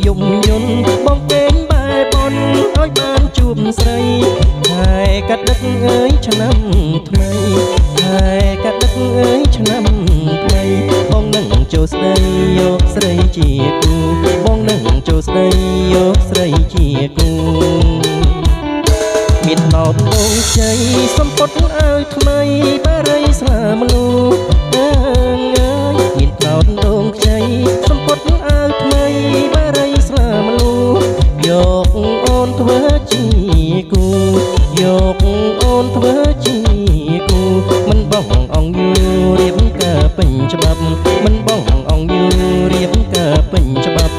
យំយន់បងពេញបែបនឲ្យបានជួបស្រីហើយកាត់ដឹកអើយឆ្នាំថ្មីហើយកាត់ដឹកអើយឆ្នាំថ្មីបងនឹងចូលស្ដីយកស្រីជាគូបងនឹងចូលស្ដីយកស្រីជាគូមានណោតដងជ័យសំពត់ឲ្យថ្មីបារីស្លាមលូអើយមានណោតដងជ័យសំពត់ឲ្យថ្មីបារីស្លាមលូយកអូនធ្វើជាគូយកអូនធ្វើជាគូមិនបងអង្គយូរៀបការពេញច្បាប់មិនបងអង្គយូរៀបការពេញច្បាប់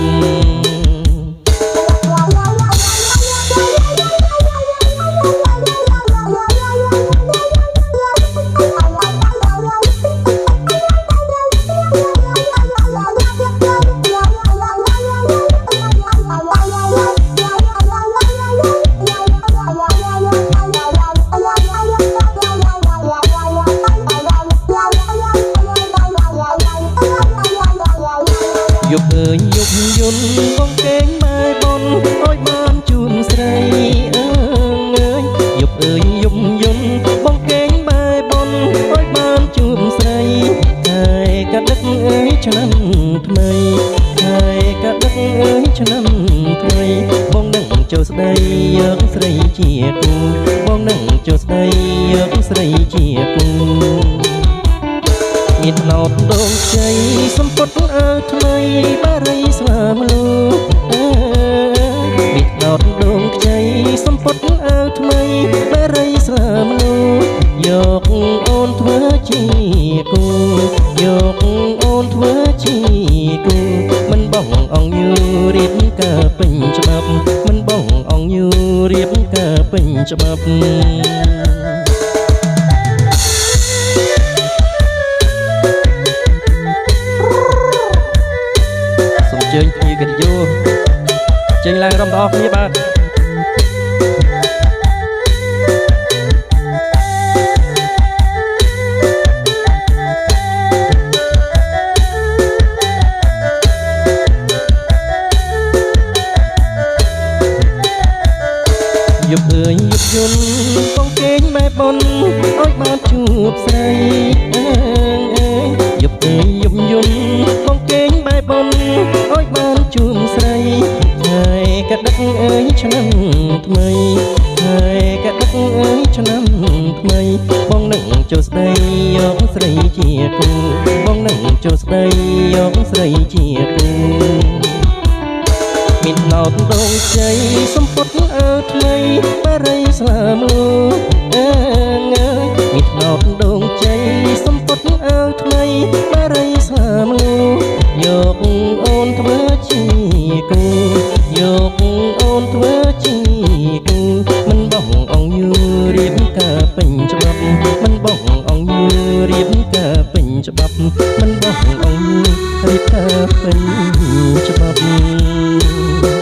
យប់អើយយប់យន់បងគេងម៉ែបនអើយបានជួបស្រីអើយយប់អើយយប់យន់បងគេងម៉ែបនអើយបានជួបស្រីហើយកាត់ដឹកអើយឆ្នាំថ្មីហើយកាត់ដឹកអើយឆ្នាំថ្មីបងនឹងចូលស្ដីយកស្រីជាគូបងនឹងចូលស្ដីយកស្រីជាគូមានណោតដងជ័យសំពត់ឲ្យថ្មីបារីស្លាមលូមានណោតដងជ័យសំពត់ឲ្យថ្មីបារីស្លាមលូយកអូនធ្វើជាគូយកអូនធ្វើជាគូមិនបងអង្គយូរៀបការពេញច្បាប់មិនបងអង្គយូរៀបការពេញច្បាប់ជើញគ្នាកិត្តិយសចេញឡើងរំដល់គ្នាបាទយប់អើយយប់យន់បងគេងបែបបនឲ្យបានជួបស្រីយប់អើយយប់យន់បងគេងបែបបនឲ្យបានជួបស្រីហើយកាត់ដឹកអើយឆ្នាំថ្មីហើយកាត់ដឹកអើយឆ្នាំថ្មីបងនឹងចូលស្ដីយកស្រីជាគូបងនឹងចូលស្ដីយកស្រីជាគូមានណោតដងជ័យសំពត់ឲ្យថ្មីបារីស្លាមលូអើយមានណោតដងជ័យសំពត់ឲ្យថ្មីបារីស្លាមលូយកអូនធ្វើជាគូយកអូនធ្វើជាគូមិនបងអង្គយូរៀបការពេញច្បាប់មិនបងអង្គយូរៀបការពេញច្បាប់មិនបងអង្គយូរៀបការពេញច្បាប់